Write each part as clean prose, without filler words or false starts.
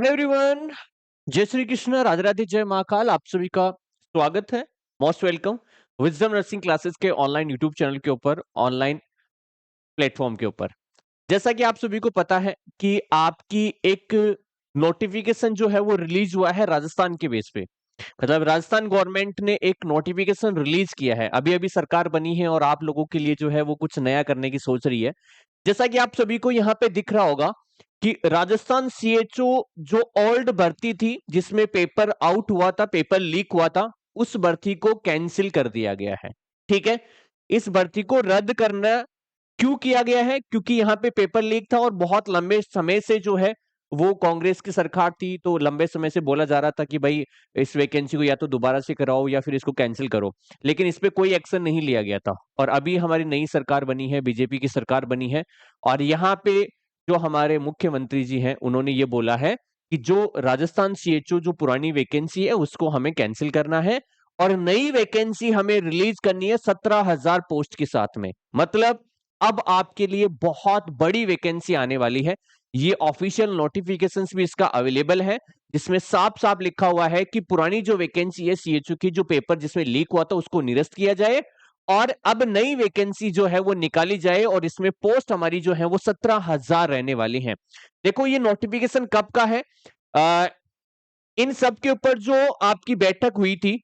Hello everyone, जय श्री कृष्ण, राधे राधे, जय महाकाल। आप सभी का स्वागत है। Most welcome wisdom nursing classes के ऑनलाइन यूट्यूब चैनल के ऊपर, ऑनलाइन प्लेटफॉर्म के ऊपर। जैसा कि आप सभी को पता है कि आपकी एक नोटिफिकेशन जो है वो रिलीज हुआ है राजस्थान के बेस पे। मतलब राजस्थान गवर्नमेंट ने एक नोटिफिकेशन रिलीज किया है। अभी अभी सरकार बनी है और आप लोगों के लिए जो है वो कुछ नया करने की सोच रही है। जैसा कि आप सभी को यहाँ पे दिख रहा होगा कि राजस्थान सीएचओ जो ओल्ड भर्ती थी, जिसमें पेपर आउट हुआ था, पेपर लीक हुआ था, उस भर्ती को कैंसिल कर दिया गया है। ठीक है, इस भर्ती को रद्द करना क्यों किया गया है? क्योंकि यहाँ पे पेपर लीक था और बहुत लंबे समय से जो है वो कांग्रेस की सरकार थी, तो लंबे समय से बोला जा रहा था कि भाई इस वैकेंसी को या तो दोबारा से कराओ या फिर इसको कैंसिल करो। लेकिन इस पे कोई एक्शन नहीं लिया गया था और अभी हमारी नई सरकार बनी है, बीजेपी की सरकार बनी है और यहाँ पे जो हमारे मुख्यमंत्री जी हैं उन्होंने ये बोला है कि जो राजस्थान सीएचओ जो पुरानी वैकेंसी है उसको हमें कैंसिल करना है और नई वैकेंसी हमें रिलीज करनी है 17,000 पोस्ट के साथ में। मतलब अब आपके लिए बहुत बड़ी वैकेंसी आने वाली है। ये ऑफिशियल नोटिफिकेशंस भी इसका अवेलेबल है, जिसमें साफ साफ लिखा हुआ है कि पुरानी जो वैकेंसी है सीएचओ की, जो पेपर जिसमें लीक हुआ था उसको निरस्त किया जाए और अब नई वैकेंसी जो है वो निकाली जाए और इसमें पोस्ट हमारी जो है वो 17,000 रहने वाली है। देखो ये नोटिफिकेशन कब का है? आ, इन सब के ऊपर जो आपकी बैठक हुई थी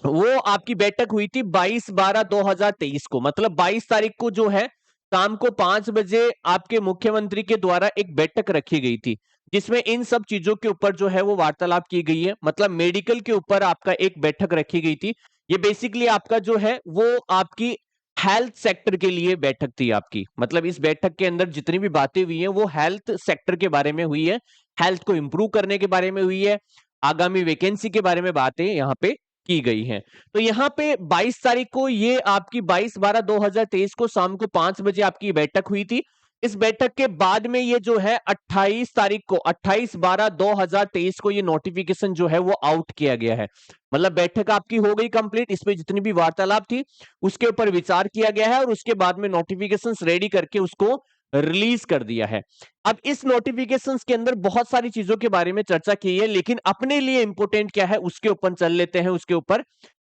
वो आपकी बैठक हुई थी 22/12/2023 को। मतलब 22 तारीख को जो है शाम को 5 बजे आपके मुख्यमंत्री के द्वारा एक बैठक रखी गई थी, जिसमें इन सब चीजों के ऊपर जो है वो वार्तालाप की गई है। मतलब मेडिकल के ऊपर आपका एक बैठक रखी गई थी। ये बेसिकली आपका जो है वो आपकी हेल्थ सेक्टर के लिए बैठक थी आपकी। मतलब इस बैठक के अंदर जितनी भी बातें हुई हैं वो हेल्थ सेक्टर के बारे में हुई है, हेल्थ को इंप्रूव करने के बारे में हुई है, आगामी वैकेंसी के बारे में बातें यहाँ पे की गई हैं। तो यहाँ पे 22 तारीख को ये आपकी 22/12/2023 को शाम को 5 बजे आपकी बैठक हुई थी। इस बैठक के बाद में ये जो है 28 तारीख को 28/12/2023 को ये नोटिफिकेशन जो है वो आउट किया गया है। मतलब बैठक आपकी हो गई कंप्लीट, इसमें जितनी भी वार्तालाप थी उसके ऊपर विचार किया गया है और उसके बाद में नोटिफिकेशंस रेडी करके उसको रिलीज कर दिया है। अब इस नोटिफिकेशंस के अंदर बहुत सारी चीजों के बारे में चर्चा की है, लेकिन अपने लिए इंपॉर्टेंट क्या है उसके ऊपर चल लेते हैं। उसके ऊपर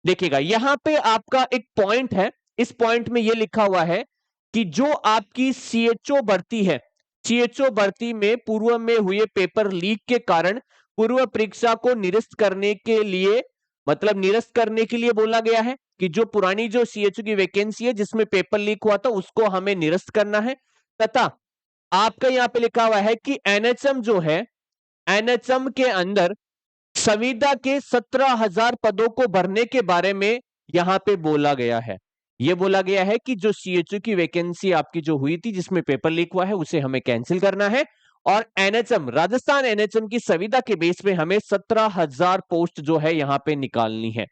देखिएगा, यहां पे आपका एक पॉइंट है। इस पॉइंट में यह लिखा हुआ है कि जो आपकी सीएचओ भर्ती है, सीएचओ भर्ती में पूर्व में हुए पेपर लीक के कारण पूर्व परीक्षा को निरस्त करने के लिए, मतलब निरस्त करने के लिए बोला गया है कि जो पुरानी जो सीएचओ की वैकेंसी है जिसमें पेपर लीक हुआ था उसको हमें निरस्त करना है। तथा आपका यहां पे लिखा हुआ है कि एनएचएम जो है, एनएचएम के अंदर संविदा के 17,000 पदों को भरने के बारे में यहां पे बोला गया है। यह बोला गया है कि जो सीएचओ की वैकेंसी आपकी जो हुई थी जिसमें पेपर लीक हुआ है उसे हमें कैंसिल करना है और एनएचएम, राजस्थान एनएचएम की संविदा के बेस पे हमें 17,000 पोस्ट जो है यहां पे निकालनी है।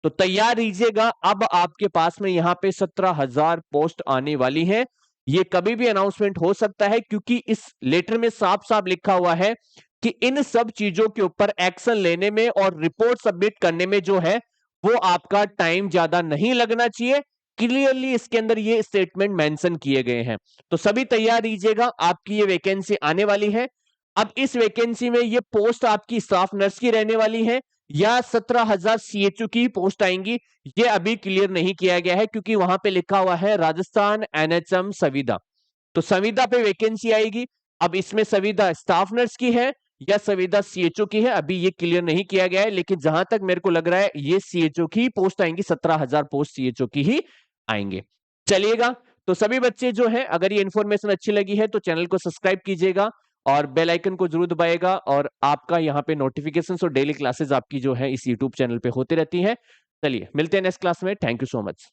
तो तैयार रहिएगा, अब आपके पास में यहां पे 17,000 पोस्ट आने वाली है। ये कभी भी अनाउंसमेंट हो सकता है क्योंकि इस लेटर में साफ साफ लिखा हुआ है कि इन सब चीजों के ऊपर एक्शन लेने में और रिपोर्ट सबमिट करने में जो है वो आपका टाइम ज्यादा नहीं लगना चाहिए। क्लियरली इसके अंदर ये स्टेटमेंट मेंशन किए गए हैं। तो सभी तैयार रहिएगा, आपकी ये वैकेंसी आने वाली है। अब इस वैकेंसी में ये पोस्ट आपकी स्टाफ नर्स की रहने वाली है या 17,000 सीएचओ की पोस्ट आएंगी, ये अभी क्लियर नहीं किया गया है क्योंकि वहां पे लिखा हुआ है राजस्थान एनएचएम संविदा। तो संविदा पे वैकेंसी आएगी। अब इसमें संविदा स्टाफ नर्स की है या संविदा सीएचओ की है, अभी ये क्लियर नहीं किया गया है, लेकिन जहां तक मेरे को लग रहा है ये सीएचओ की पोस्ट आएंगी, 17,000 पोस्ट सीएचओ की ही आएंगे। चलिएगा, तो सभी बच्चे जो है अगर ये इंफॉर्मेशन अच्छी लगी है तो चैनल को सब्सक्राइब कीजिएगा और बेल आइकन को जरूर दबाएगा और आपका यहाँ पे नोटिफिकेशंस और डेली क्लासेस आपकी जो है इस यूट्यूब चैनल पे होती रहती हैं। चलिए मिलते हैं नेक्स्ट क्लास में। Thank you so much.